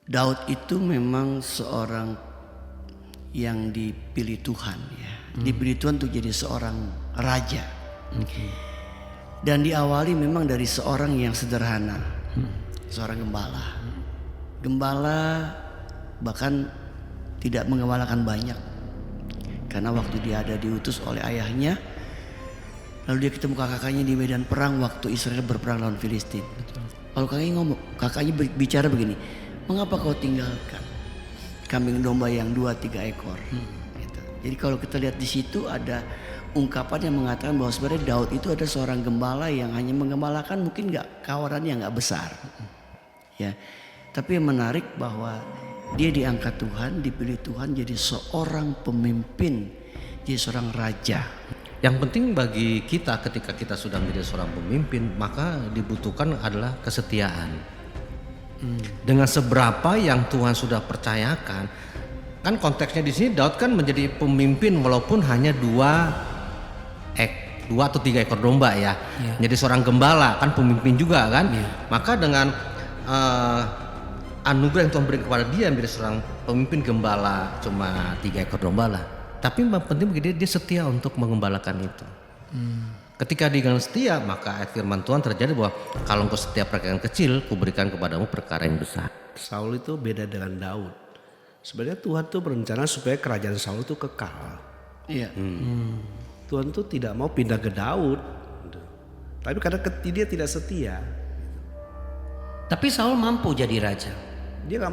Daud itu memang seorang yang dipilih Tuhan ya. Dipilih Tuhan untuk jadi seorang raja. Dan diawali memang dari seorang yang sederhana. Seorang gembala. Gembala bahkan tidak mengembalakan banyak. Karena waktu dia ada diutus oleh ayahnya, lalu dia ketemu kakaknya di medan perang waktu Israel berperang lawan Filistin. Lalu kakaknya bicara begini, mengapa kau tinggalkan kambing domba yang 2-3 ekor? Gitu. Jadi kalau kita lihat di situ ada ungkapan yang mengatakan bahwa sebenarnya Daud itu ada seorang gembala yang hanya menggembalakan mungkin kawarannya nggak besar, ya. Tapi yang menarik bahwa dia diangkat Tuhan, dipilih Tuhan jadi seorang pemimpin, jadi seorang raja. Yang penting bagi kita ketika kita sudah menjadi seorang pemimpin, maka dibutuhkan adalah kesetiaan. Dengan seberapa yang Tuhan sudah percayakan, kan konteksnya di sini Daud kan menjadi pemimpin walaupun hanya 2 atau 3 ekor domba ya. Jadi seorang gembala kan pemimpin juga kan. Maka dengan anugerah yang Tuhan beri kepada dia menjadi seorang pemimpin gembala cuma 3 ekor domba lah. Tapi yang penting bagi dia setia untuk mengembalakan itu. Ketika dia setia, maka ayat firman Tuhan terjadi bahwa kalau engkau setia perkara yang kecil, kuberikan kepadamu perkara yang besar. Saul itu beda dengan Daud. Sebenarnya Tuhan tuh berencana supaya kerajaan Saul itu kekal. Iya. Tuhan tuh tidak mau pindah ke Daud. Tapi karena dia tidak setia, Tapi Saul mampu jadi raja. dia nggak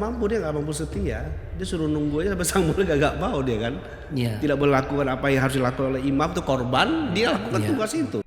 mampu setia. Dia suruh nunggu aja sampai Samuel gak mau dia kan. Iya. Tidak melakukan apa yang harus dilakukan oleh imam itu korban, dia lakukan tugas itu.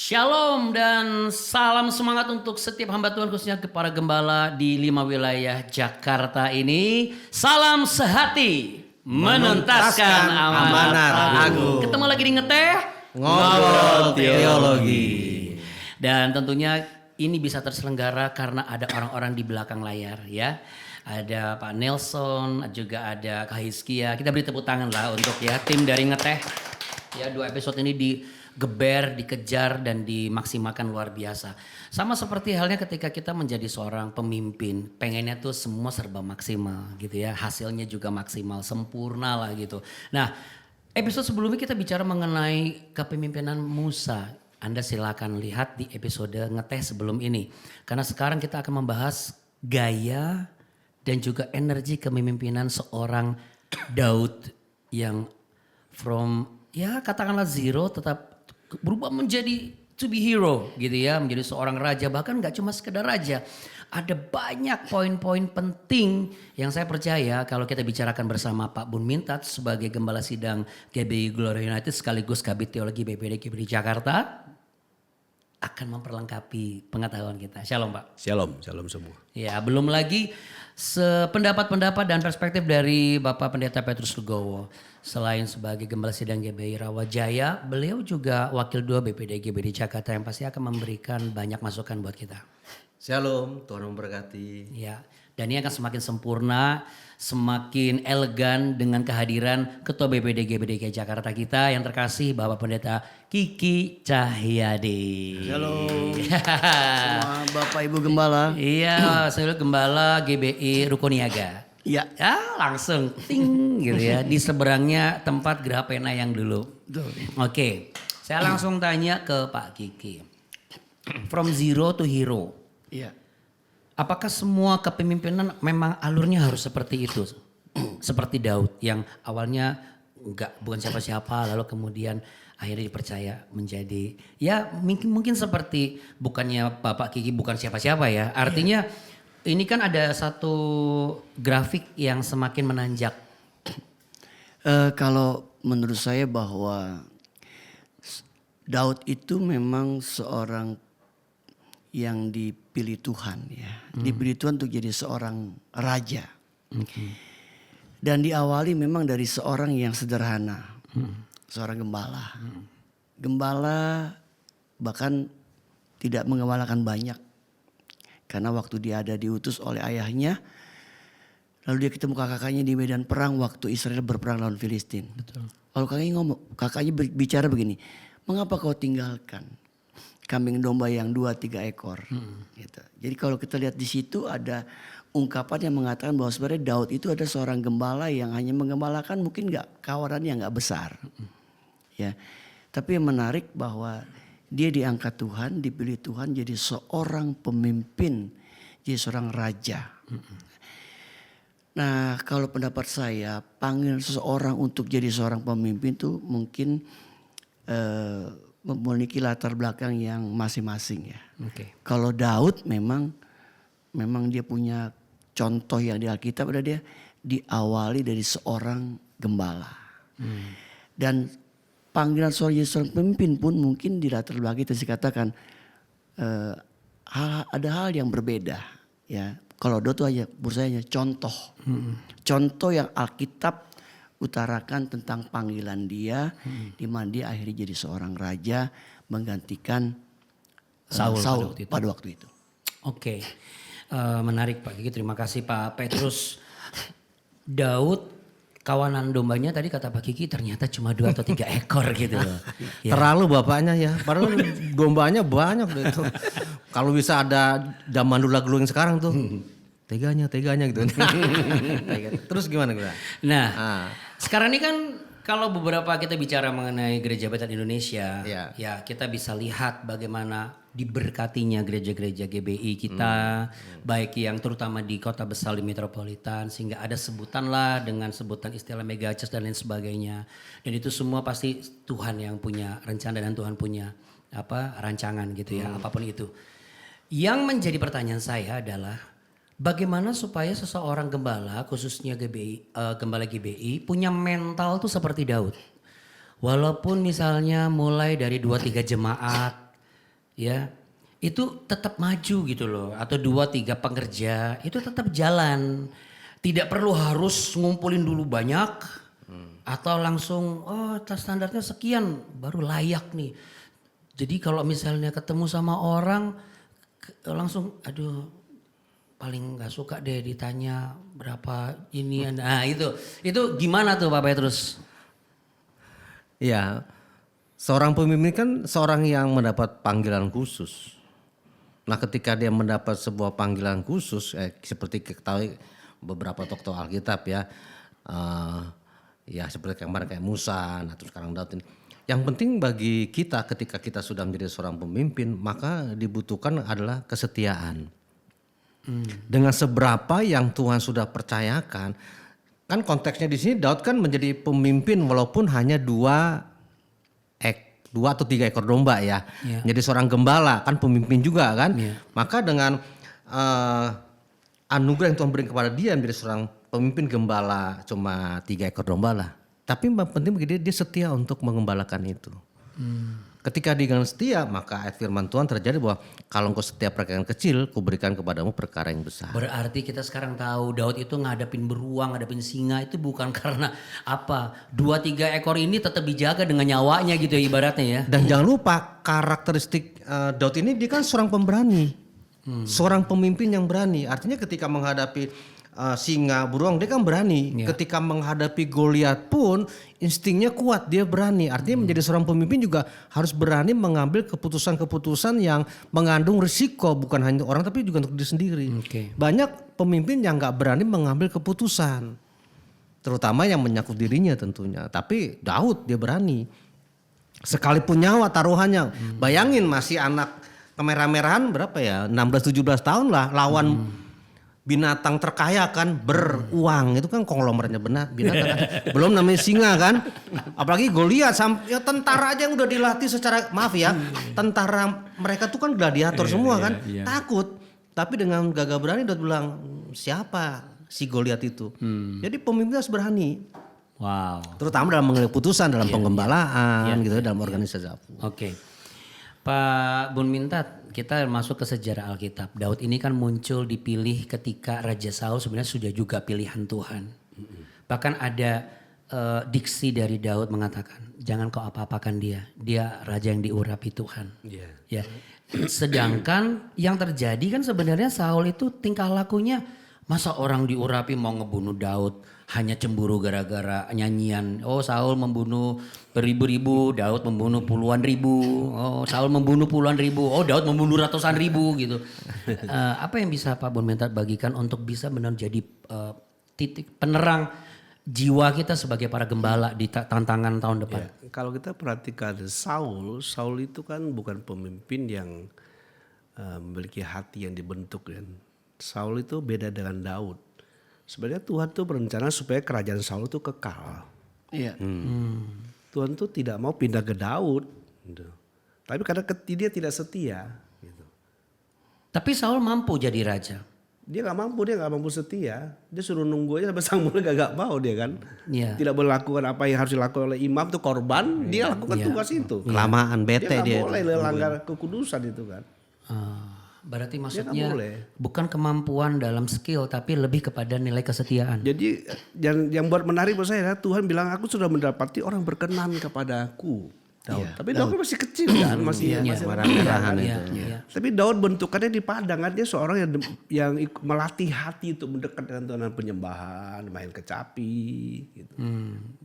Shalom dan salam semangat untuk setiap hamba Tuhan khususnya para gembala di 5 wilayah Jakarta ini. Salam sehati menuntaskan amanat agung. Ketemu lagi di Ngeteh Ngobrol teologi. Dan tentunya ini bisa terselenggara karena ada orang-orang di belakang layar ya. Ada Pak Nelson, juga ada Kak Hizkia. Kita beri tepuk tangan lah untuk ya tim dari Ngeteh. Ya 2 episode ini digeber, dikejar dan dimaksimalkan luar biasa. Sama seperti halnya ketika kita menjadi seorang pemimpin, pengennya tuh semua serba maksimal gitu ya. Hasilnya juga maksimal, sempurna lah gitu. Nah, episode sebelumnya kita bicara mengenai kepemimpinan Musa. Anda silakan lihat di episode Ngeteh sebelum ini. Karena sekarang kita akan membahas gaya dan juga energi kepemimpinan seorang Daud yang from ya katakanlah zero tetap berubah menjadi to be hero gitu ya, menjadi seorang raja, bahkan gak cuma sekedar raja. Ada banyak poin-poin penting yang saya percaya kalau kita bicarakan bersama Pak Bun Mintat sebagai Gembala Sidang GBI Glory United sekaligus Kabid Teologi BPD GBI Jakarta akan memperlengkapi pengetahuan kita. Shalom Pak. Shalom semua. Ya, belum lagi pendapat-pendapat dan perspektif dari Bapak Pendeta Petrus Legowo. Selain sebagai Gembala Sidang GBI Rawajaya, beliau juga Wakil 2 BPD GBI Jakarta yang pasti akan memberikan banyak masukan buat kita. Shalom, Tuhan memberkati. Ya, dan ini akan semakin sempurna, semakin elegan dengan kehadiran Ketua BPD GBI Jakarta kita yang terkasih Bapak Pendeta Kiki Cahyadi. Halo semua Bapak Ibu Gembala. Iya, saya Gembala GBI Rukuniaga. Iya. Ya langsung ting gitu ya. Di seberangnya tempat Geraha Pena yang dulu. Oke, saya langsung tanya ke Pak Kiki. From zero to hero. Iya. Apakah semua kepemimpinan memang alurnya harus seperti itu? Seperti Daud yang awalnya bukan siapa-siapa lalu kemudian akhirnya dipercaya menjadi ya mungkin seperti bukannya Bapak Kiki bukan siapa-siapa ya. Artinya ini kan ada satu grafik yang semakin menanjak. Kalau menurut saya bahwa Daud itu memang seorang yang dipilih Tuhan ya. Dipilih Tuhan untuk jadi seorang raja. Dan diawali memang dari seorang yang sederhana. Seorang gembala. Gembala bahkan tidak mengembalakan banyak. Karena waktu dia ada diutus oleh ayahnya, lalu dia ketemu kakaknya di medan perang waktu Israel berperang lawan Filistin. Betul. Lalu kakaknya bicara begini, mengapa kau tinggalkan kambing domba yang 2-3 ekor? Gitu. Jadi kalau kita lihat di situ ada ungkapan yang mengatakan bahwa sebenarnya Daud itu ada seorang gembala yang hanya menggembalakan mungkin kawanan yang nggak besar. Ya, tapi yang menarik bahwa dia diangkat Tuhan, dipilih Tuhan jadi seorang pemimpin, jadi seorang raja. Nah, kalau pendapat saya, panggil seseorang untuk jadi seorang pemimpin itu mungkin memiliki latar belakang yang masing-masing ya. Oke. Kalau Daud memang dia punya contoh yang di Alkitab, ada dia diawali dari seorang gembala. Dan panggilan seorang pemimpin pun mungkin di latar belakang itu dikatakan ada hal yang berbeda ya. Kalau Daud itu hanya berusaha contoh. Contoh yang Alkitab utarakan tentang panggilan dia, di mana dia akhirnya jadi seorang raja menggantikan Saul pada waktu itu. Oke. Menarik Pak Gigi, terima kasih Pak Petrus. Daud, kawanan dombanya tadi kata Pak Kiki ternyata cuma 2 atau 3 ekor gitu loh. Ya. Terlalu bapaknya ya, padahal dombanya banyak gitu. Kalau bisa ada zaman dulu yang sekarang tuh, teganya gitu. Terus gimana? Nah, sekarang ini kan kalau beberapa kita bicara mengenai Gereja Bethel Indonesia, ya kita bisa lihat bagaimana diberkatinya gereja-gereja GBI kita, baik yang terutama di kota besar di metropolitan, sehingga ada sebutan lah dengan sebutan istilah mega church dan lain sebagainya. Dan itu semua pasti Tuhan yang punya rencana dan Tuhan punya rancangan gitu ya, apapun itu. Yang menjadi pertanyaan saya adalah bagaimana supaya seseorang gembala, khususnya gembala GBI, punya mental tuh seperti Daud. Walaupun misalnya mulai dari 2-3 jemaat, ya itu tetap maju gitu loh. Atau 2-3 pengerja, itu tetap jalan. Tidak perlu harus ngumpulin dulu banyak, atau langsung standarnya sekian baru layak nih. Jadi kalau misalnya ketemu sama orang, langsung aduh paling nggak suka deh ditanya berapa ini. Nah itu gimana tuh Pak Petrus? Ya, seorang pemimpin kan seorang yang mendapat panggilan khusus. Nah ketika dia mendapat sebuah panggilan khusus, seperti ketahui beberapa tokoh Alkitab ya, ya seperti kemarin kayak Musa, nah terus sekarang Daud ini. Yang penting bagi kita ketika kita sudah menjadi seorang pemimpin, maka dibutuhkan adalah kesetiaan. Dengan seberapa yang Tuhan sudah percayakan, kan konteksnya di sini Daud kan menjadi pemimpin walaupun hanya 2 atau 3 ekor domba ya. Jadi seorang gembala kan pemimpin juga kan. Maka dengan anugerah yang Tuhan berikan kepada dia menjadi seorang pemimpin gembala cuma 3 ekor domba lah. Tapi yang penting bagi dia setia untuk mengembalakan itu. Ketika dia dengan setia, maka ayat firman Tuhan terjadi bahwa kalau engkau setia perkara yang kecil, kuberikan kepadamu perkara yang besar. Berarti kita sekarang tahu Daud itu ngadepin beruang, ngadepin singa itu bukan karena 2-3 ekor ini tetap dijaga dengan nyawanya gitu ya ibaratnya ya. Dan jangan lupa karakteristik Daud ini dia kan seorang pemberani. Seorang pemimpin yang berani. Artinya ketika menghadapi singa, beruang dia kan berani. Ketika menghadapi Goliat pun instingnya kuat, dia berani. Artinya menjadi seorang pemimpin juga harus berani mengambil keputusan-keputusan yang mengandung risiko, bukan hanya orang tapi juga untuk diri sendiri. Banyak pemimpin yang nggak berani mengambil keputusan, terutama yang menyangkut dirinya tentunya. Tapi Daud dia berani, sekalipun nyawa taruhannya. Bayangin masih anak kemerah-merahan berapa ya, 16-17 tahun lah lawan binatang terkaya kan beruang, itu kan konglomeratnya binatang kan. Belum namanya singa kan, apalagi Goliat, ya tentara aja yang udah dilatih secara tentara mereka tuh kan gladiator semua kan, takut. Tapi dengan gagah berani Daud bilang siapa si Goliat itu. Jadi pemimpin harus berani. Wow. Terutama dalam mengambil keputusan dalam penggembalaan gitu dalam organisasi. Oke. Pak Bun Mintat, kita masuk ke sejarah Alkitab. Daud ini kan muncul dipilih ketika Raja Saul sebenarnya sudah juga pilihan Tuhan. Bahkan ada diksi dari Daud mengatakan, jangan kau apa-apakan dia. Dia raja yang diurapi Tuhan. Iya. Ya. Sedangkan yang terjadi kan sebenarnya Saul itu tingkah lakunya, masa orang diurapi mau ngebunuh Daud hanya cemburu gara-gara nyanyian. Oh, Saul membunuh beribu-ribu, Daud membunuh puluhan ribu. Oh, Saul membunuh puluhan ribu. Oh, Daud membunuh ratusan ribu gitu. Apa yang bisa Pak Bonmentat bagikan untuk bisa benar jadi titik penerang jiwa kita sebagai para gembala di tantangan tahun depan? Ya, kalau kita perhatikan Saul itu kan bukan pemimpin yang memiliki hati yang dibentuk kan. Saul itu beda dengan Daud. Sebenarnya Tuhan tuh berencana supaya kerajaan Saul itu kekal. Iya. Tuhan tuh tidak mau pindah ke Daud. Gitu. Tapi karena dia tidak setia. Gitu. Tapi Saul mampu jadi raja. Dia nggak mampu setia. Dia suruh nunggu aja sampai sang mulia gak mau dia kan. Iya. Tidak boleh lakukan apa yang harus dilakukan oleh imam tuh korban. Dia lakukan tugas itu. Kelamaan bete Dia dia. nggak boleh melanggar kekudusan itu kan. Berarti nggak maksudnya boleh. bukan kemampuan dalam skill tapi lebih kepada nilai kesetiaan. Jadi yang buat menarik buat saya Tuhan bilang aku sudah mendapati orang berkenan kepadaku. Daud. Tapi Daud kan masih kecil kan, masih Marah-marahan itu. Iya. Tapi Daud bentukannya di padang kan, dia seorang yang melatih hati untuk mendekat dengan Tuhan, penyembahan, main kecapi gitu.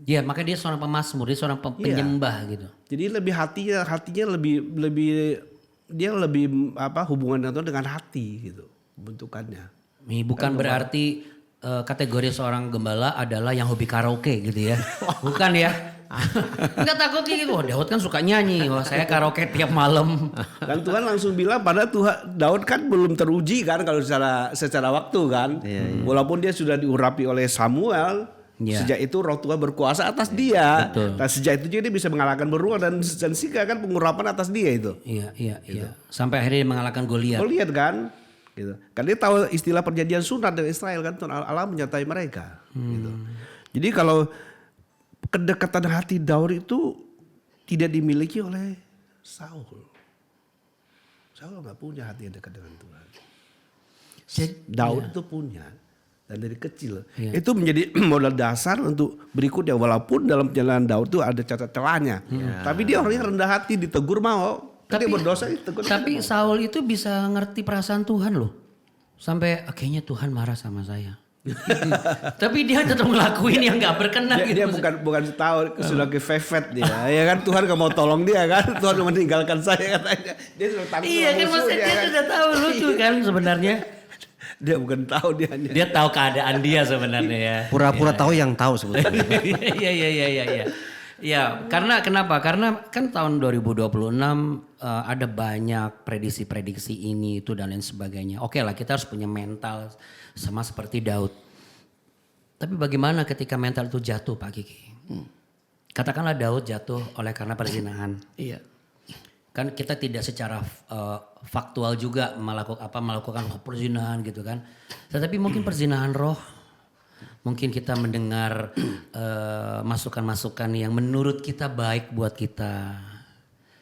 Ya, makanya dia seorang pemazmur, dia seorang penyembah gitu. Jadi lebih hatinya lebih dia lebih hubungan dengan Tuhan dengan hati gitu bentukannya. Ini bukan berarti kategori seorang gembala adalah yang hobi karaoke gitu ya. Bukan ya. Enggak takut gitu. Wah, Daud kan suka nyanyi. Wah, saya karaoke tiap malam. Dan Tuhan langsung bilang pada Daud kan belum teruji kan kalau secara waktu kan. Walaupun dia sudah diurapi oleh Samuel, sejak itu Roh Tuhan berkuasa atas dia. Betul. Dan sejak itu dia bisa mengalahkan beruang dan Sika kan pengurapan atas dia itu. Iya. Sampai akhirnya dia mengalahkan Goliat. Kau lihat kan? Gitu. Kan dia tahu istilah perjanjian sunat dengan Israel kan, Tuhan Allah menyertai mereka. Gitu. Jadi kalau kedekatan hati Daud itu tidak dimiliki oleh Saul. Saul nggak punya hati yang dekat dengan Tuhan. Daud itu punya dan dari kecil. Itu menjadi modal dasar untuk berikutnya. Walaupun dalam perjalanan Daud itu ada cacat celahnya, tapi dia orangnya rendah hati, ditegur mau. Tapi dia berdosa ditegur. Tapi Saul itu bisa ngerti perasaan Tuhan loh. Sampai kayaknya Tuhan marah sama saya. Tapi dia tetap ngelakuin yang gak berkenan gitu. Dia bukan tahu sudah kefefet dia. Ya kan Tuhan gak mau tolong dia kan. Tuhan meninggalkan saya katanya. Dia sudah takut. Iya kan maksudnya dia sudah tahu lucu kan sebenarnya. Dia bukan tahu Dia tahu keadaan dia sebenarnya ya. Pura-pura tahu yang tahu sebetulnya. Iya. Ya, karena kenapa? Karena kan tahun 2026 ada banyak prediksi-prediksi ini itu dan lain sebagainya. Oke lah, kita harus punya mental sama seperti Daud. Tapi bagaimana ketika mental itu jatuh, Pak Kiki? Katakanlah Daud jatuh oleh karena perzinahan. Iya. Kan kita tidak secara faktual juga melakukan perzinahan gitu kan. Tetapi mungkin perzinahan roh. Mungkin kita mendengar masukan-masukan yang menurut kita baik buat kita.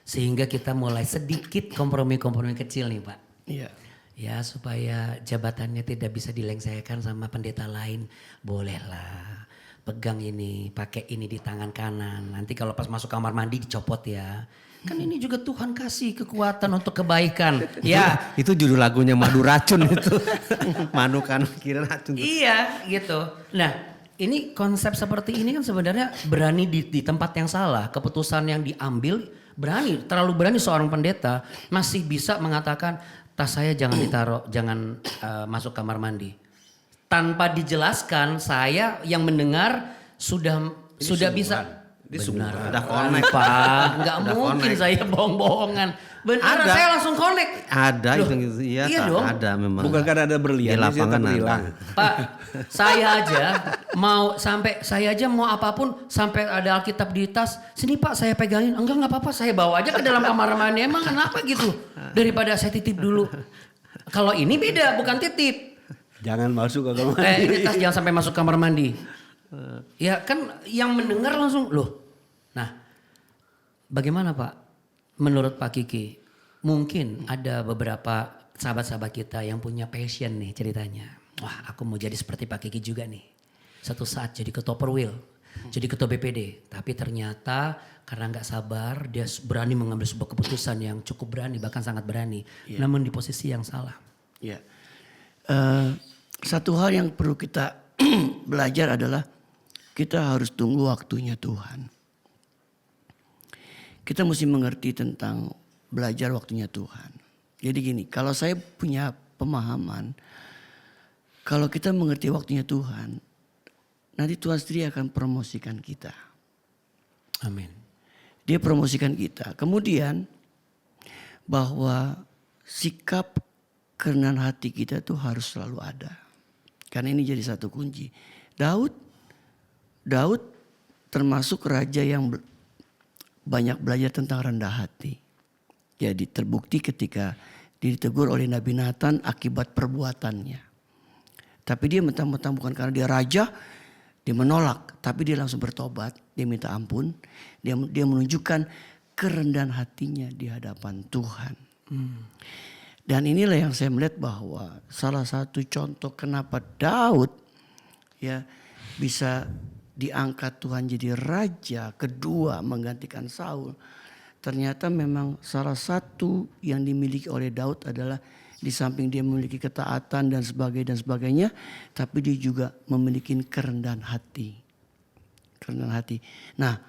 Sehingga kita mulai sedikit kompromi-kompromi kecil nih Pak. Iya. Ya supaya jabatannya tidak bisa dilengsarkan sama pendeta lain. Bolehlah pegang ini, pakai ini di tangan kanan. Nanti kalau pas masuk kamar mandi dicopot ya. Kan ini juga Tuhan kasih kekuatan untuk kebaikan. Ya. Itu judul lagunya Madu Racun itu. Madu kan kira racun. Iya gitu. Nah ini konsep seperti ini kan sebenarnya berani di tempat yang salah. Keputusan yang diambil terlalu berani seorang pendeta masih bisa mengatakan tas saya jangan ditaruh, jangan masuk kamar mandi. Tanpa dijelaskan saya yang mendengar sudah bisa. Benar, udah connect Pak. Enggak mungkin saya bohong-bohongan. Benar, saya langsung connect. Ada Loh, itu gitu. Iya dong. ada memang. Bukan karena ada berlian Di lapangan hilang. Pak, saya aja mau apapun sampai ada Alkitab di tas. Sini Pak, saya pegangin. Enggak apa-apa, saya bawa aja ke dalam kamar mandi. Emang kenapa gitu? Daripada saya titip dulu. Kalau ini beda, bukan titip. Jangan masuk ke kamar mandi. Ini tas jangan sampai masuk kamar mandi. Ya kan yang mendengar langsung loh. Nah, bagaimana Pak? Menurut Pak Kiki, mungkin ada beberapa sahabat-sahabat kita yang punya passion nih ceritanya. Wah, aku mau jadi seperti Pak Kiki juga nih. Satu saat jadi ketua perwil. jadi ketua BPD. Tapi ternyata karena nggak sabar, dia berani mengambil sebuah keputusan yang cukup berani, bahkan sangat berani. Namun di posisi yang salah. Ya. Satu hal yang perlu kita belajar adalah kita harus tunggu waktunya Tuhan. Kita mesti mengerti tentang belajar waktunya Tuhan. Jadi gini, kalau saya punya pemahaman, kalau kita mengerti waktunya Tuhan, nanti Tuhan sendiri akan promosikan kita. Amin. Dia promosikan kita. Kemudian bahwa sikap kerendahan hati kita tuh harus selalu ada. Karena ini jadi satu kunci. Daud termasuk raja yang banyak belajar tentang rendah hati. Jadi terbukti ketika ditegur oleh Nabi Nathan akibat perbuatannya. Tapi dia mentang-mentang bukan karena dia raja, dia menolak. Tapi dia langsung bertobat, dia minta ampun. Dia menunjukkan kerendahan hatinya di hadapan Tuhan. Dan inilah yang saya melihat bahwa salah satu contoh kenapa Daud ya bisa diangkat Tuhan jadi raja kedua menggantikan Saul. Ternyata memang salah satu yang dimiliki oleh Daud adalah di samping dia memiliki ketaatan dan sebagainya, tapi dia juga memiliki kerendahan hati. Kerendahan hati. Nah,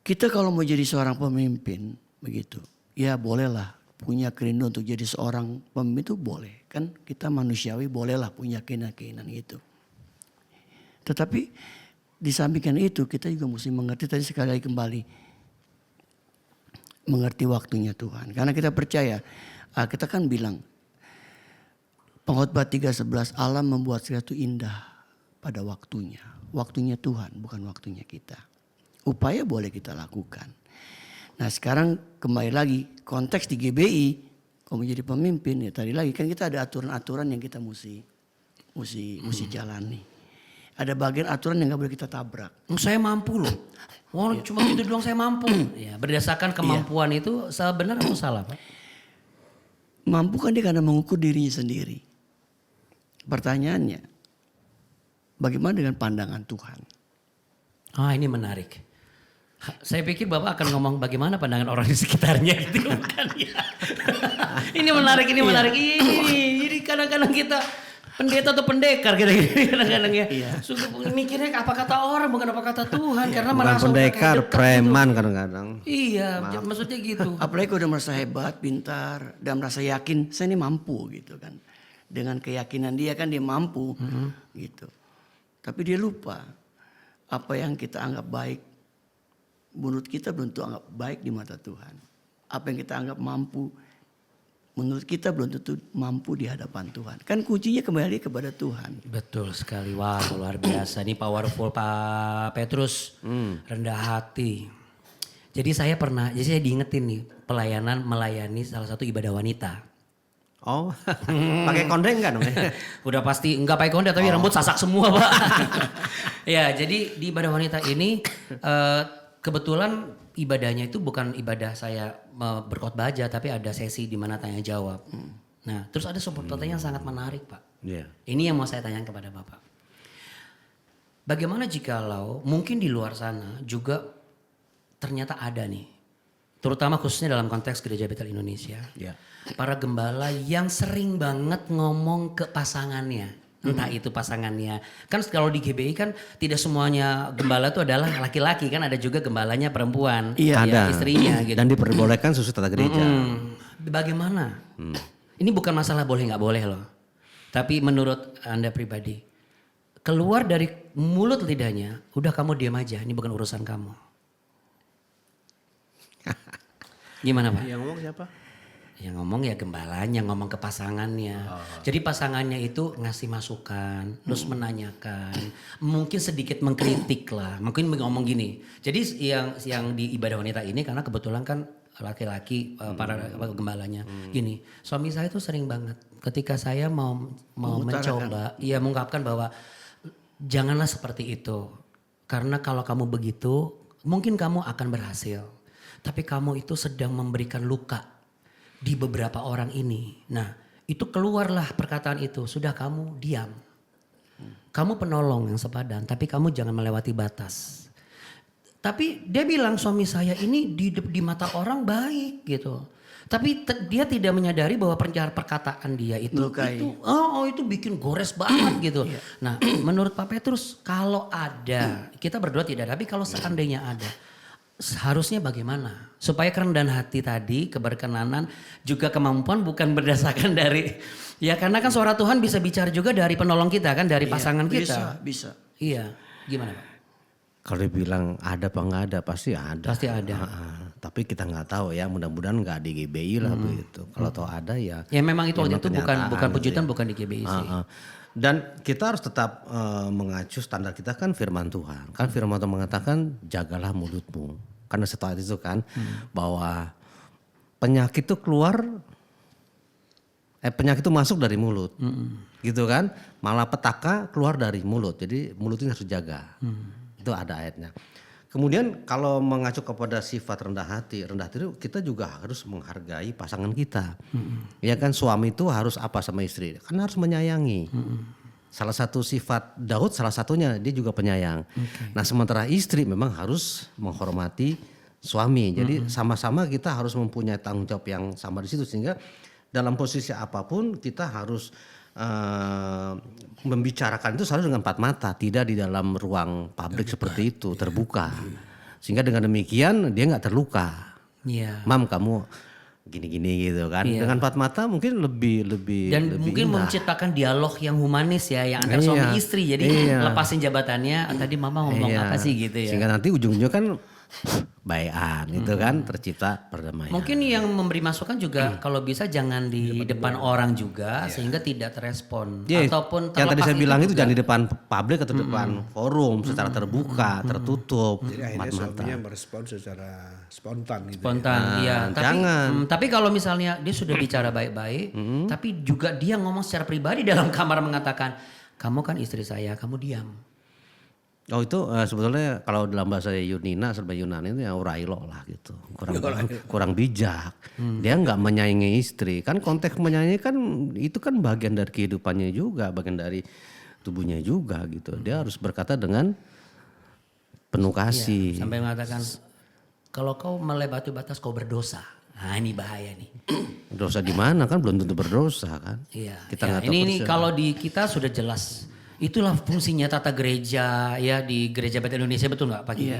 kita kalau mau jadi seorang pemimpin begitu, ya bolehlah punya kerinduan untuk jadi seorang pemimpin itu boleh. Kan kita manusiawi bolehlah punya keinginan-keinginan itu. Tetapi di samping itu kita juga mesti mengerti tadi sekali lagi kembali. Mengerti waktunya Tuhan. Karena kita percaya, kita kan bilang Pengkhotbah 3:11 Allah membuat sesuatu indah pada waktunya. Waktunya Tuhan bukan waktunya kita. Upaya boleh kita lakukan. Nah sekarang kembali lagi konteks di GBI. Kalau menjadi pemimpin ya tadi lagi kan kita ada aturan-aturan yang kita mesti jalani. Ada bagian aturan yang gak boleh kita tabrak. Saya mampu loh. Wah cuma gitu doang saya mampu. Ya, berdasarkan kemampuan itu benar atau salah Pak? Mampu kan dia karena mengukur dirinya sendiri. Pertanyaannya, bagaimana dengan pandangan Tuhan? Ini menarik. Saya pikir Bapak akan ngomong bagaimana pandangan orang di sekitarnya gitu bukan ya. Ini menarik. Ini kadang-kadang kita pendeta atau pendekar gitu kadang-kadang ya. Sungguh mikirnya apa kata orang bukan apa kata Tuhan karena Bukan merasa pendekar, dekat preman gitu. kadang-kadang. Iya, maksudnya gitu. Apalagi kalau udah merasa hebat, pintar, dan merasa yakin saya ini mampu gitu kan. Dengan keyakinan dia kan dia mampu gitu. Tapi dia lupa apa yang kita anggap baik. Menurut kita belum tentu anggap baik di mata Tuhan. Apa yang kita anggap mampu. Menurut kita belum tentu mampu di hadapan Tuhan. Kan kuncinya kembali kepada Tuhan. Betul sekali. Wah luar biasa. Ini powerful Pak Petrus. Rendah hati. Jadi saya diingetin nih melayani salah satu ibadah wanita. Oh, pakai konde enggak dong ya? Udah pasti enggak pakai konde tapi rambut sasak semua Pak. Ya jadi di ibadah wanita ini kebetulan ibadahnya itu bukan ibadah saya berkhotbah aja tapi ada sesi di mana tanya jawab. Nah terus ada sebuah pertanyaan yang sangat menarik Pak. Iya. Ini yang mau saya tanyakan kepada Bapak. Bagaimana jikalau mungkin di luar sana juga ternyata ada nih. Terutama khususnya dalam konteks Gereja Betel Indonesia. Iya. Para gembala yang sering banget ngomong ke pasangannya. Entah itu pasangannya. Kan kalau di GBI kan tidak semuanya gembala itu adalah laki-laki. Kan ada juga gembalanya perempuan. Iya, ada. Istrinya gitu. Dan diperbolehkan sesuai tata gereja. Bagaimana? Ini bukan masalah boleh nggak boleh loh. Tapi menurut Anda pribadi. Keluar dari mulut lidahnya. Udah kamu diam aja. Ini bukan urusan kamu. Gimana Pak? Yang ngomong siapa? Yang ngomong ya gembalanya, ngomong ke pasangannya. Jadi pasangannya itu ngasih masukan, terus menanyakan, mungkin sedikit mengkritik lah, mungkin ngomong gini. Jadi yang di ibadah wanita ini karena kebetulan kan laki-laki para gembalanya gini. Suami saya tuh sering banget ketika saya mau mencoba, ia mengungkapkan bahwa janganlah seperti itu. Karena kalau kamu begitu, mungkin kamu akan berhasil. Tapi kamu itu sedang memberikan luka di beberapa orang ini. Nah itu keluarlah perkataan itu. Sudah kamu diam. Kamu penolong yang sepadan, tapi kamu jangan melewati batas. Tapi dia bilang suami saya ini di mata orang baik gitu. Tapi dia tidak menyadari bahwa perkataan dia itu itu bikin gores banget gitu. Nah, menurut Pak Petrus kalau ada, kita berdoa tidak ada, tapi kalau seandainya ada, harusnya bagaimana? Supaya kerendahan hati tadi, keberkenanan, juga kemampuan bukan berdasarkan dari, ya karena kan suara Tuhan bisa bicara juga dari penolong kita kan, dari pasangan kita. Bisa. Iya, gimana Pak? Kalau dibilang ada apa nggak ada, pasti ada. Pasti ada. Tapi kita nggak tahu ya, mudah-mudahan nggak di GBI lah begitu. Kalau tahu ada ya. Ya memang itu waktu itu bukan kenyataan pujutan, gitu ya. bukan di GBI sih. Dan kita harus tetap mengacu standar kita kan firman Tuhan. Kan firman Tuhan mengatakan jagalah mulutmu. Karena setelah itu kan bahwa penyakit itu penyakit itu masuk dari mulut. Gitu kan. Malah petaka keluar dari mulut. Jadi mulut ini harus dijaga. Itu ada ayatnya. Kemudian kalau mengacu kepada sifat rendah hati itu kita juga harus menghargai pasangan kita. Ya kan suami itu harus apa sama istri? Kan harus menyayangi. Salah satu sifat Daud salah satunya dia juga penyayang. Nah sementara istri memang harus menghormati suami. Jadi sama-sama kita harus mempunyai tanggung jawab yang sama di situ sehingga dalam posisi apapun kita harus membicarakan itu selalu dengan empat mata, tidak di dalam ruang publik seperti itu terbuka, sehingga dengan demikian dia nggak terluka. Mam kamu gini-gini gitu kan, dengan empat mata mungkin lebih dan mungkin indah. Menciptakan dialog yang humanis ya, yang antar suami istri. Jadi lepasin jabatannya, tadi mama ngomong apa sih gitu ya. Sehingga nanti ujung-ujungnya kan baikan itu kan tercipta perdamaian. Mungkin yang memberi masukan juga kalau bisa jangan di depan orang juga sehingga tidak terespon ataupun yang tadi saya bilang itu juga. jangan di depan publik atau depan forum secara terbuka, tertutup. Jadi akhirnya suaminya merespon secara spontan gitu. Iya. Tapi kalau misalnya dia sudah bicara baik-baik, tapi juga dia ngomong secara pribadi dalam kamar mengatakan, kamu kan istri saya, kamu diam. Oh itu sebetulnya kalau dalam bahasa Yunani itu ya urailo lah gitu. Kurang bijak. Dia nggak menyayangi istri. Kan konteks menyayangi kan itu kan bagian dari kehidupannya juga, bagian dari tubuhnya juga gitu. Dia harus berkata dengan penuh kasih. Sampai mengatakan kalau kau melewati batas kau berdosa. Nah ini bahaya nih. Dosa di mana kan belum tentu berdosa kan. Iya. Kita nggak tahu ini kalau di kita sudah jelas. Itulah fungsinya tata gereja ya di Gereja Bethel Indonesia, betul nggak Pak Gini?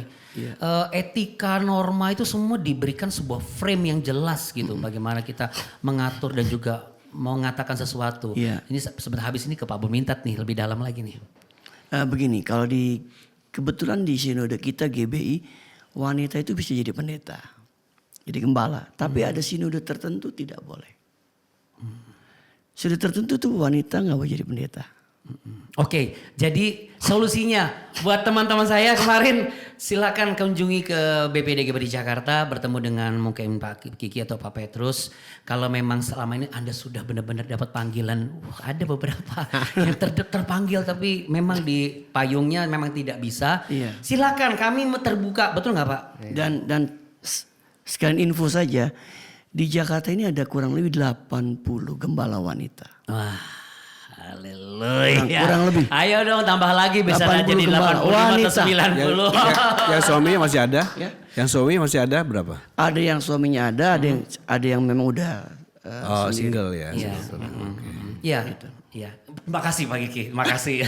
Etika, norma itu semua diberikan sebuah frame yang jelas gitu. Bagaimana kita mengatur dan juga mengatakan sesuatu. Ini sebentar habis ini ke Pak Bumintat nih lebih dalam lagi nih. Begini, kalau kebetulan di sinode kita GBI wanita itu bisa jadi pendeta, jadi gembala. Tapi ada sinode tertentu tidak boleh. Sinode tertentu tuh wanita nggak boleh jadi pendeta. Oke, jadi solusinya buat teman-teman saya kemarin silakan kunjungi ke BPD GBI Jakarta, bertemu dengan mungkin Pak Kiki atau Pak Petrus. Kalau memang selama ini Anda sudah benar-benar dapat panggilan, ada beberapa yang terpanggil tapi memang di payungnya memang tidak bisa. Silakan, kami terbuka, betul nggak Pak? Dan sekalian info saja, di Jakarta ini ada kurang lebih 80 gembala wanita. Wah. Haleluya. Kurang lebih. Ayo dong tambah lagi bisa jadi 80 atau 90. Yang suaminya masih ada? Yang suaminya masih ada berapa? Ada yang suaminya ada yang memang udah single ya. Iya. Iya. Makasih Pak Kiki, makasih.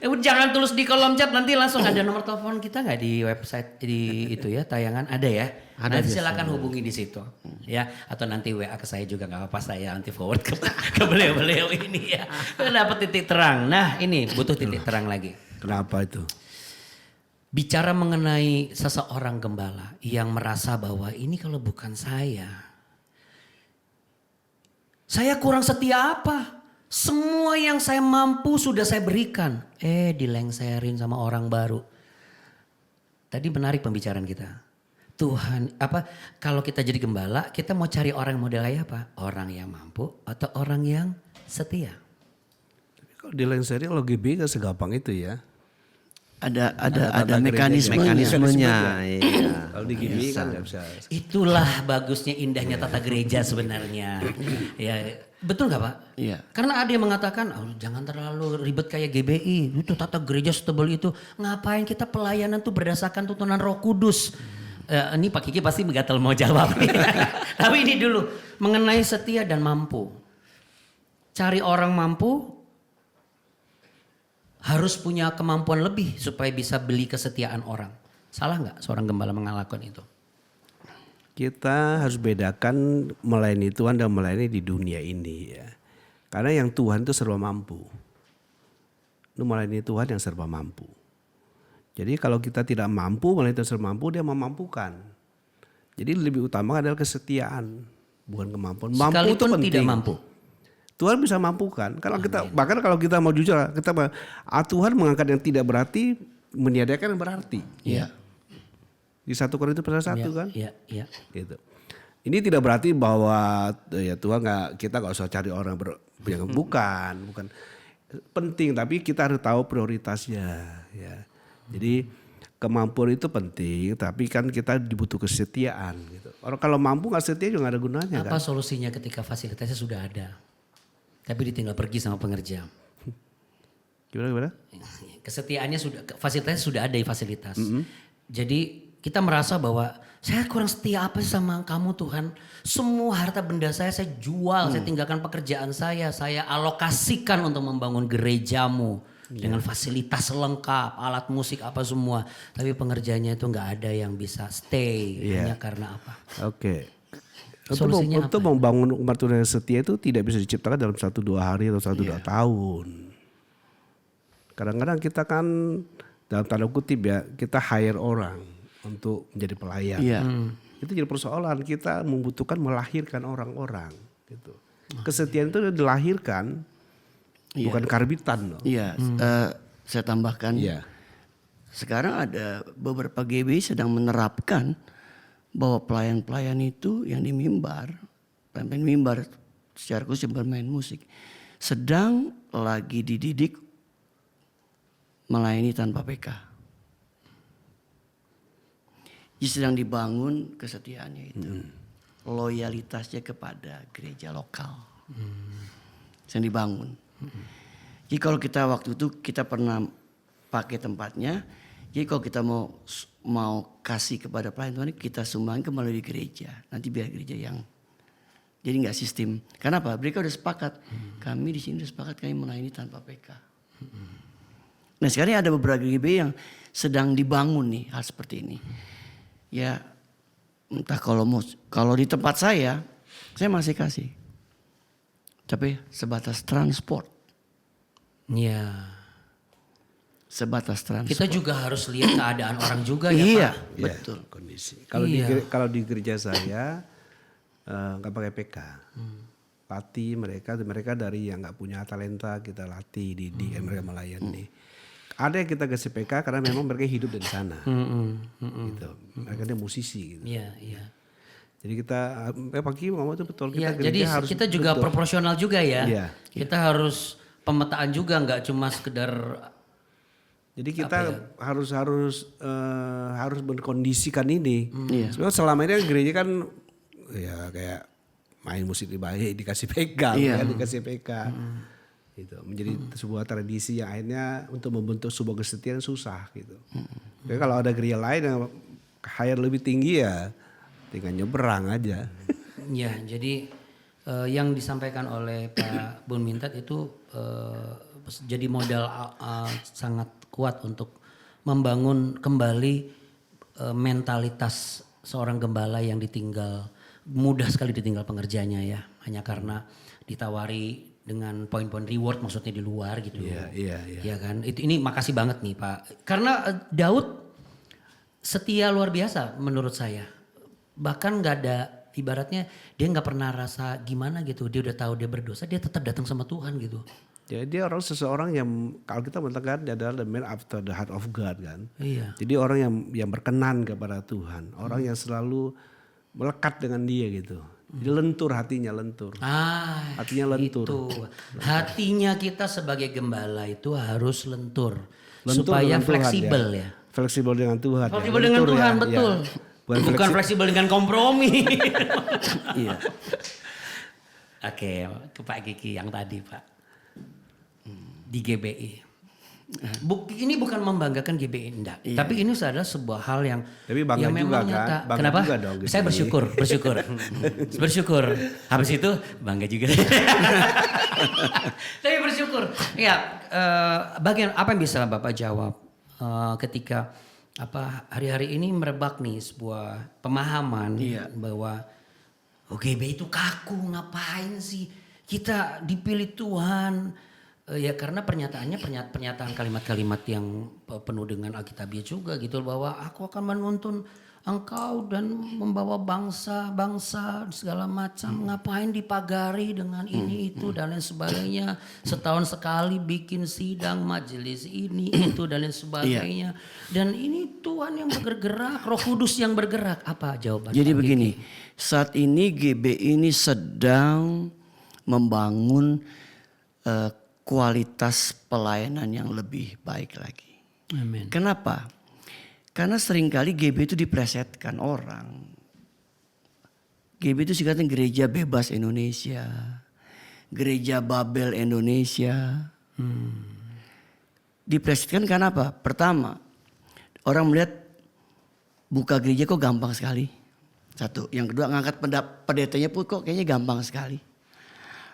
Jangan tulis di kolom chat, nanti langsung ada nomor telepon kita nggak di website di itu ya tayangan ada ya. Ada, nanti silakan hubungi di situ ya, atau nanti WA ke saya juga nggak apa-apa, saya nanti forward ke beliau-beliau ini ya. Dapat titik terang. Nah ini butuh titik terang lagi. Kenapa itu? Bicara mengenai seseorang gembala yang merasa bahwa ini kalau bukan saya kurang setia apa? Semua yang saya mampu sudah saya berikan. Dilengserin sama orang baru. Tadi menarik pembicaraan kita. Tuhan, kalau kita jadi gembala, kita mau cari orang model kayak apa? Orang yang mampu atau orang yang setia? Kalau di Lenseri kalau GB kan segampang itu ya. Ada mekanismenya. Iya. Kalau di GB kan nggak bisa. Itulah bagusnya indahnya tata gereja sebenarnya. Ya, Betul nggak Pak? Iya. Karena ada yang mengatakan, oh, jangan terlalu ribet kayak GBI, itu tata gereja setebal itu. Ngapain kita pelayanan tuh berdasarkan tuntunan Roh Kudus? Ini Pak Kiki pasti gatal mau jawab. Tapi ini dulu, mengenai setia dan mampu. Cari orang mampu, harus punya kemampuan lebih supaya bisa beli kesetiaan orang. Salah nggak seorang gembala melakukan itu? Kita harus bedakan melayani Tuhan dan melayani di dunia ini ya. Karena yang Tuhan itu serba mampu. Itu melayani Tuhan yang serba mampu. Jadi kalau kita tidak mampu melayani Tuhan serba mampu, dia memampukan. Jadi lebih utama adalah kesetiaan, bukan kemampuan. Mampu itu Sekalipun penting. tidak mampu. Tuhan bisa mampukan. Kalau kita bahkan kalau kita mau jujur, Tuhan mengangkat yang tidak berarti, meniadakan yang berarti. Iya. Di 1 Korintus pasal 1 kan? Iya, iya. Gitu. Ini tidak berarti bahwa ya Tuhan kita nggak usah cari orang yang bukan penting, tapi kita harus tahu prioritasnya ya. Jadi kemampuan itu penting, tapi kan kita dibutuh kesetiaan gitu. Orang kalau mampu nggak setia juga nggak ada gunanya kan. Apa solusinya ketika fasilitasnya sudah ada, tapi ditinggal pergi sama pengerja? Gimana? Kesetiaannya sudah, fasilitasnya sudah ada di fasilitas. Jadi kita merasa bahwa saya kurang setia apa sih sama kamu Tuhan. Semua harta benda saya jual, saya tinggalkan pekerjaan saya alokasikan untuk membangun gerejamu. Dengan fasilitas lengkap, alat musik apa semua. Tapi pengerjanya itu nggak ada yang bisa stay. Hanya karena apa? Oke. Solusinya Untuk membangun umat Tuhan yang setia itu tidak bisa diciptakan dalam 1-2 hari atau 1-2 tahun. Kadang-kadang kita kan dalam tanda kutip ya, kita hire orang untuk menjadi pelayan. Iya. Itu jadi persoalan, kita membutuhkan melahirkan orang-orang gitu. Kesetiaan itu dilahirkan, bukan karbitan loh. Iya. Saya tambahkan. Iya. Sekarang ada beberapa GBI sedang menerapkan bahwa pelayan-pelayan itu yang di mimbar, pelayan mimbar secara khusus bermain musik, sedang lagi dididik melayani tanpa PK. Jadi sedang dibangun kesetiaannya itu, loyalitasnya kepada gereja lokal, sedang dibangun. Jadi kalau kita waktu itu kita pernah pakai tempatnya, jadi kalau kita mau kasih kepada pelayan Tuhan, kita sumbangkan melalui gereja. Nanti biar gereja yang, jadi nggak sistem. Kenapa? Mereka udah sepakat. Kami di sini udah sepakat kami melayani tanpa PK. Nah sekarang ada beberapa GBI yang sedang dibangun nih hal seperti ini. Ya entah kalau di tempat saya masih kasih. Tapi sebatas transport. Iya. Sebatas transport. Kita juga harus lihat keadaan orang juga ya Iya, Pak. betul. Kondisi. Kalau di gereja saya nggak pakai PK. Latih mereka dari yang nggak punya talenta kita latih di mereka melayani. Ada yang kita kasih PK karena memang mereka hidup dari sana. Gitu. Mereka dia musisi gitu. Iya, iya. Jadi kita pagi ngomong itu betul, Iya, kita jadi gereja harus kita juga betul. proporsional juga ya. Iya. Kita harus pemetaan juga, nggak cuma sekedar. Jadi kita harus berkondisikan ini. Iya. Sebenarnya selama ini kan gereja kan ya kayak main musik baik dikasih PK, Iya. kan dikasih PK. Gitu. Menjadi sebuah tradisi yang akhirnya untuk membentuk sebuah kesetiaan susah gitu. Jadi kalau ada gereja lain yang hire lebih tinggi ya tinggal nyebrang aja. Ya, jadi yang disampaikan oleh Pak Bun Mintat itu jadi modal sangat kuat untuk membangun kembali mentalitas seorang gembala yang mudah sekali ditinggal pengerjanya ya, hanya karena ditawari dengan poin-poin reward maksudnya di luar gitu. Iya. Ya kan? Ini makasih banget nih Pak. Karena Daud setia luar biasa menurut saya. Bahkan nggak ada ibaratnya dia nggak pernah rasa gimana gitu. Dia udah tahu dia berdosa, dia tetap datang sama Tuhan gitu. Jadi dia seseorang yang kalau kita mengatakan dia adalah the man after the heart of God kan. Iya. Jadi orang yang berkenan kepada Tuhan, orang yang selalu melekat dengan dia gitu. Jadi lentur hatinya, lentur. Hatinya lentur. Itu. Hatinya kita sebagai gembala itu harus lentur. Lentur supaya dengan Tuhan, fleksibel ya. Fleksibel dengan Tuhan. Fleksibel dengan Lentur Tuhan, ya, betul. ya. Bukan Bukan fleksibel dengan kompromi. Iya. Oke, ke Pak Kiki yang tadi Pak. Di GBI. Ini bukan membanggakan GBI enggak, tapi ini adalah sebuah hal yang Tapi bangga yang juga memang kan? nyata. Bangga Kenapa? juga dong Saya GBI. bersyukur. Habis itu bangga juga. Tapi bersyukur. Ya, bagian apa yang bisa Bapak jawab ketika hari-hari ini merebak nih sebuah pemahaman bahwa GBI itu kaku, ngapain sih kita dipilih Tuhan? Ya karena pernyataan kalimat-kalimat yang penuh dengan alkitabiah juga gitu bahwa aku akan menuntun engkau dan membawa bangsa segala macam, ngapain dipagari dengan ini itu dan lain sebagainya, setahun sekali bikin sidang majelis ini itu dan lain sebagainya. Dan ini Tuhan yang bergerak, Roh Kudus yang bergerak. Apa jawaban? Jadi Pak begini, Kiki? saat ini GBI ini sedang membangun kualitas pelayanan yang lebih baik lagi. Amin. Kenapa? Karena seringkali GB itu diplesetkan orang. GB itu singkatan Gereja Bebas Indonesia, Gereja Babel Indonesia. Diplesetkan karena apa? Pertama, orang melihat buka gereja kok gampang sekali. Satu. Yang kedua, ngangkat pendetanya pun kok kayaknya gampang sekali.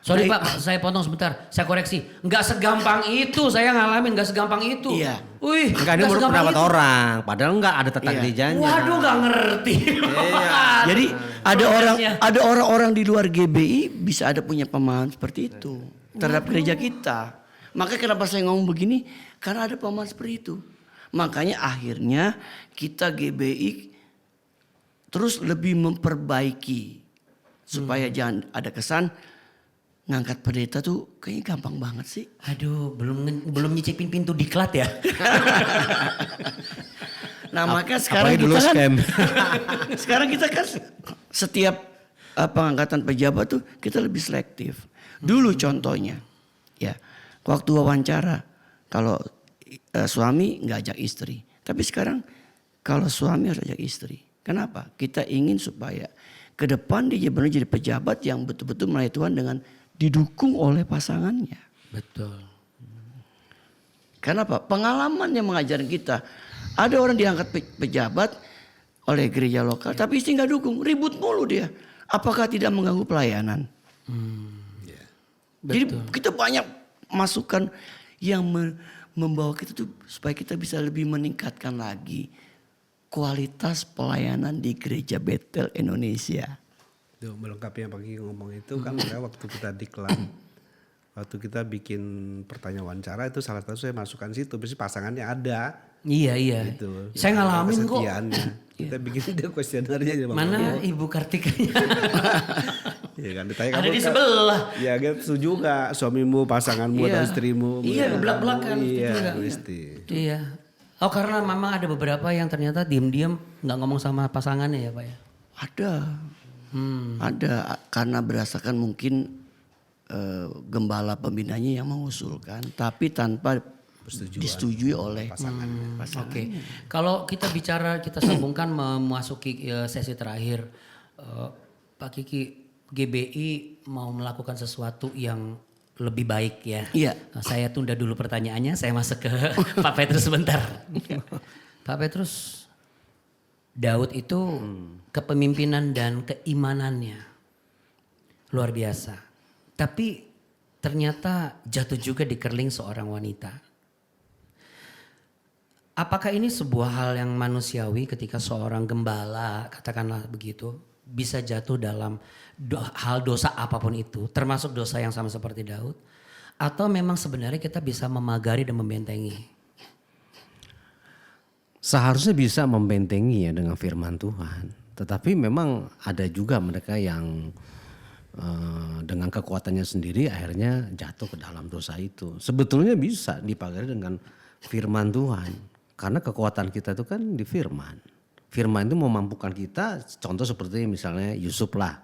Sorry Pak, saya potong sebentar. Saya koreksi. Enggak segampang itu. Saya ngalamin enggak segampang itu. Iya. Wih, Enggak, ini menurut segampang pendapat itu. orang. Padahal enggak ada tata Iya. gerejanya. Waduh, enggak ngerti. Jadi Prosesnya. ada orang-orang di luar GBI bisa ada punya pemahaman seperti itu terhadap gereja kita. Makanya kenapa saya ngomong begini? Karena ada pemahaman seperti itu. Makanya akhirnya kita GBI terus lebih memperbaiki supaya jangan ada kesan ngangkat pendeta tuh kayaknya gampang banget sih. Aduh, belum nyicipin pintu diklat ya. Nah makanya sekarang Apalagi dulu kita kan scam. sekarang kita kan setiap pengangkatan pejabat tuh kita lebih selektif. Dulu contohnya, ya waktu wawancara kalau suami nggak ajak istri, tapi sekarang kalau suami harus ajak istri. Kenapa? Kita ingin supaya ke depan dia benar jadi pejabat yang betul-betul melayani Tuhan dengan didukung oleh pasangannya. Betul. Kenapa? Pengalaman yang mengajar kita. Ada orang diangkat pejabat oleh gereja lokal, tapi istri nggak dukung, ribut mulu dia. Apakah tidak mengganggu pelayanan? Jadi kita banyak masukan yang membawa kita tuh supaya kita bisa lebih meningkatkan lagi kualitas pelayanan di gereja Betel Indonesia. Tuh, melengkapi yang pagi ngomong itu kan waktu kita diklat, waktu kita bikin pertanyaan wawancara itu salah satu saya masukkan situ, pasti pasangannya ada. Iya. Gitu. Saya ngalamin kok. Kesetiaannya. Kita bikin dia kuesionernya aja. Bang. Mana Ibu Kartikanya? Iya kan ditanya Ada kamu di kan- sebelah. Ya kan setuju gak suamimu, pasanganmu atau istrimu? Iya, belak-belakan. Iya, Setuju nggak? mesti. Iya. Oh karena memang ada beberapa yang ternyata diem-diem nggak ngomong sama pasangannya ya Pak ya? Ada karena berdasarkan mungkin gembala pembinanya yang mengusulkan, tapi tanpa disetujui oleh pasangan. Oke, kalau kita bicara, kita sambungkan memasuki sesi terakhir, Pak Kiki, GBI mau melakukan sesuatu yang lebih baik ya. Iya. Saya tunda dulu pertanyaannya, saya masuk ke Pak Petrus sebentar. Pak Petrus, Daud itu kepemimpinan dan keimanannya luar biasa. Tapi ternyata jatuh juga di kerling seorang wanita. Apakah ini sebuah hal yang manusiawi ketika seorang gembala, katakanlah begitu, bisa jatuh dalam hal dosa apapun itu, termasuk dosa yang sama seperti Daud? Atau memang sebenarnya kita bisa memagari dan membentengi? Seharusnya bisa membentengi ya dengan firman Tuhan. Tetapi memang ada juga mereka yang dengan kekuatannya sendiri akhirnya jatuh ke dalam dosa itu. Sebetulnya bisa dipagari dengan firman Tuhan. Karena kekuatan kita itu kan di firman. Firman itu memampukan kita, contoh seperti misalnya Yusuf lah.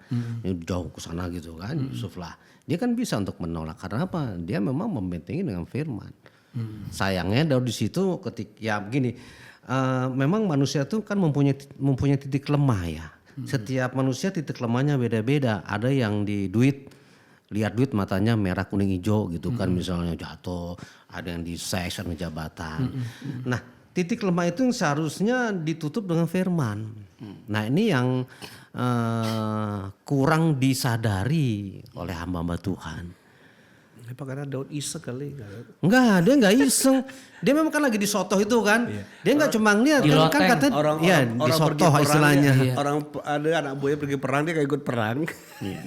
Jauh ke sana gitu kan, Yusuf lah. Dia kan bisa untuk menolak. Karena apa? Dia memang membentengi dengan firman. Sayangnya Daud di situ ketika ya begini, memang manusia itu kan mempunyai titik lemah ya. Setiap manusia titik lemahnya beda-beda. Ada yang di duit, lihat duit matanya merah kuning hijau gitu kan, misalnya jatuh, ada yang di seks dan jabatan. Nah, titik lemah itu yang seharusnya ditutup dengan firman. Nah, ini yang kurang disadari oleh hamba-hamba Tuhan. Apa karena Daud iseng kali? Enggak, dia enggak iseng. Dia memang kan lagi disotoh itu kan. Dia enggak cuma ngeliat kan katanya disotoh istilahnya. Orang ada anak buahnya pergi perang, dia kayak ikut perang.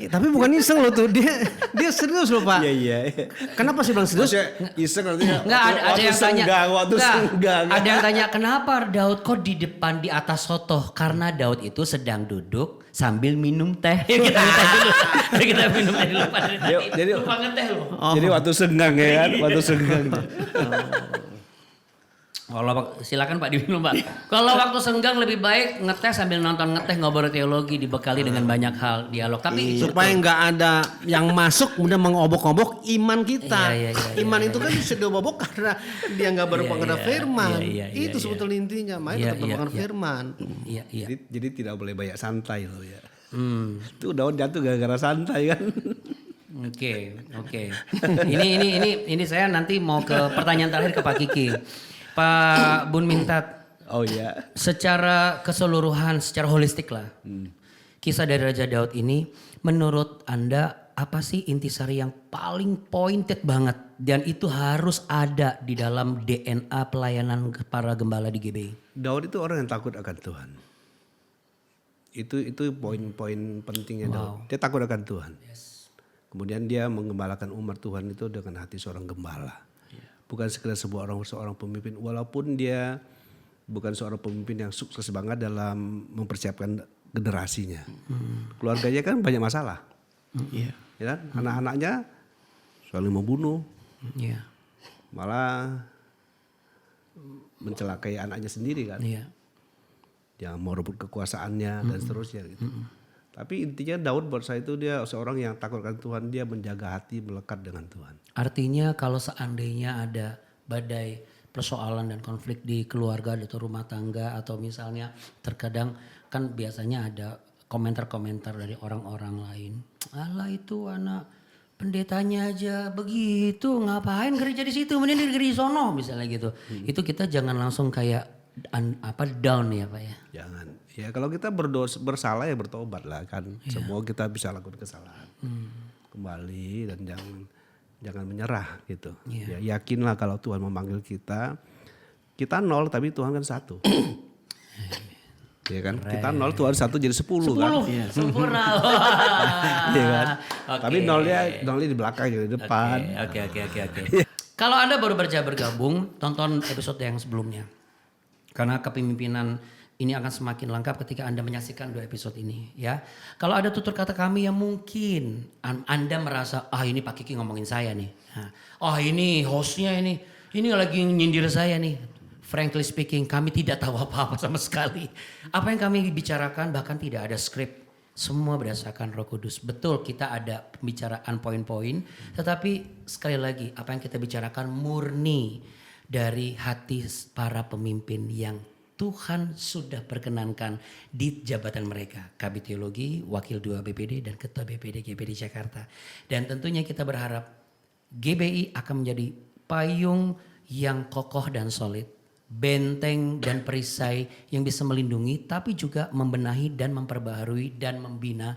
Tapi bukan iseng loh tuh, dia serius loh Pak. Iya. Kenapa sih bilang serius? Maksudnya iseng artinya Enggak ada yang tanya. waktu senggang. Ada yang tanya kenapa Daud kok di depan di atas sotoh? Karena Daud itu sedang duduk sambil minum teh. Yuk kita minum teh dulu. Yuk kita minum teh dulu Pak. Jadi lupa ngeteh loh. Jadi waktu senggang ya kan, waktu senggang. Kalau silakan Pak diminum Pak. Kalau waktu senggang lebih baik ngeteh sambil nonton ngeteh ngobrol teologi dibekali dengan banyak hal dialog. Tapi supaya nggak ada yang masuk kemudian mengobok-obok iman kita. Iya, iman itu kan bisa diobok karena dia nggak berpengaruh firman. Iya, Itu sebetulnya intinya. Makanya tetap berpengaruh firman. Iya. Jadi tidak boleh banyak santai loh ya. Itu Daud jatuh gara-gara santai kan. Oke. Ini saya nanti mau ke pertanyaan terakhir ke Pak Kiki. Pak Bun Mintat. Oh iya. Secara keseluruhan, secara holistik lah. Kisah dari Raja Daud ini menurut Anda apa sih intisari yang paling pointed banget dan itu harus ada di dalam DNA pelayanan para gembala di GBI? Daud itu orang yang takut akan Tuhan. Itu poin-poin pentingnya Daud. Dia takut akan Tuhan. Kemudian dia menggembalakan umat Tuhan itu dengan hati seorang gembala. Bukan sekedar seorang pemimpin, walaupun dia bukan seorang pemimpin yang sukses banget dalam mempersiapkan generasinya. Keluarganya kan banyak masalah. Ya kan? Anak-anaknya saling membunuh. Malah mencelakai anaknya sendiri kan. Yang mau rebut kekuasaannya dan seterusnya gitu. Tapi intinya Daud buat saya itu dia seorang yang takut akan Tuhan, dia menjaga hati melekat dengan Tuhan. Artinya kalau seandainya ada badai persoalan dan konflik di keluarga atau rumah tangga atau misalnya terkadang kan biasanya ada komentar-komentar dari orang-orang lain. Alah itu anak pendetanya aja begitu, ngapain kerja di situ, mending kerja di sono misalnya gitu. Itu kita jangan langsung kayak down ya Pak ya. Jangan. Ya kalau kita bersalah ya bertobat lah kan. Semua kita bisa lakukan kesalahan. Kembali dan jangan menyerah gitu. Ya, yakinlah kalau Tuhan memanggil kita 0 tapi Tuhan kan 1. Ya kan? Kita 0 Tuhan 1 jadi 10 kan. Sempurna. Iya kan? Tapi nolnya di belakang jadi di depan. Oke. Kalau Anda baru bergabung, tonton episode yang sebelumnya. Karena kepemimpinan ini akan semakin lengkap ketika Anda menyaksikan 2 episode ini ya. Kalau ada tutur kata kami yang mungkin Anda merasa ini Pak Kiki ngomongin saya nih. Ini hostnya ini lagi nyindir saya nih. Frankly speaking kami tidak tahu apa-apa sama sekali. Apa yang kami bicarakan bahkan tidak ada skrip. Semua berdasarkan Roh Kudus. Betul kita ada pembicaraan poin-poin. Tetapi sekali lagi apa yang kita bicarakan murni dari hati para pemimpin yang Tuhan sudah perkenankan di jabatan mereka. Kabid Teologi, Wakil 2 BPD dan Ketua BPD GBD Jakarta. Dan tentunya kita berharap GBI akan menjadi payung yang kokoh dan solid. Benteng dan perisai yang bisa melindungi tapi juga membenahi dan memperbaharui dan membina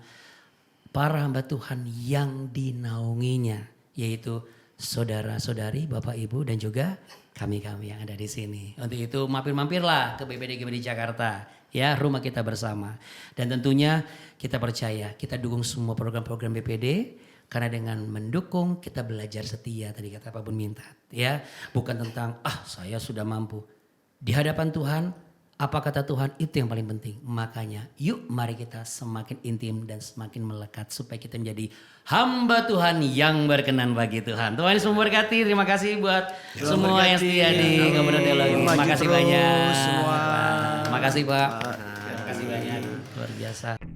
para hamba Tuhan yang dinaunginya. Yaitu saudara-saudari, Bapak Ibu dan juga kami-kami yang ada di sini. Untuk itu mampir-mampirlah ke BPD GBD Jakarta. Ya, rumah kita bersama. Dan tentunya kita percaya, kita dukung semua program-program BPD. Karena dengan mendukung kita belajar setia tadi kata Pak Bun Mintat. Ya, bukan tentang saya sudah mampu. Di hadapan Tuhan, apa kata Tuhan itu yang paling penting. Makanya yuk mari kita semakin intim dan semakin melekat. Supaya kita menjadi hamba Tuhan yang berkenan bagi Tuhan. Tuhan Yesus memberkati. Terima kasih buat semua yang setia di Komunitas Teologi. Terima kasih banyak. Terima kasih Pak. Terima kasih banyak. Luar biasa.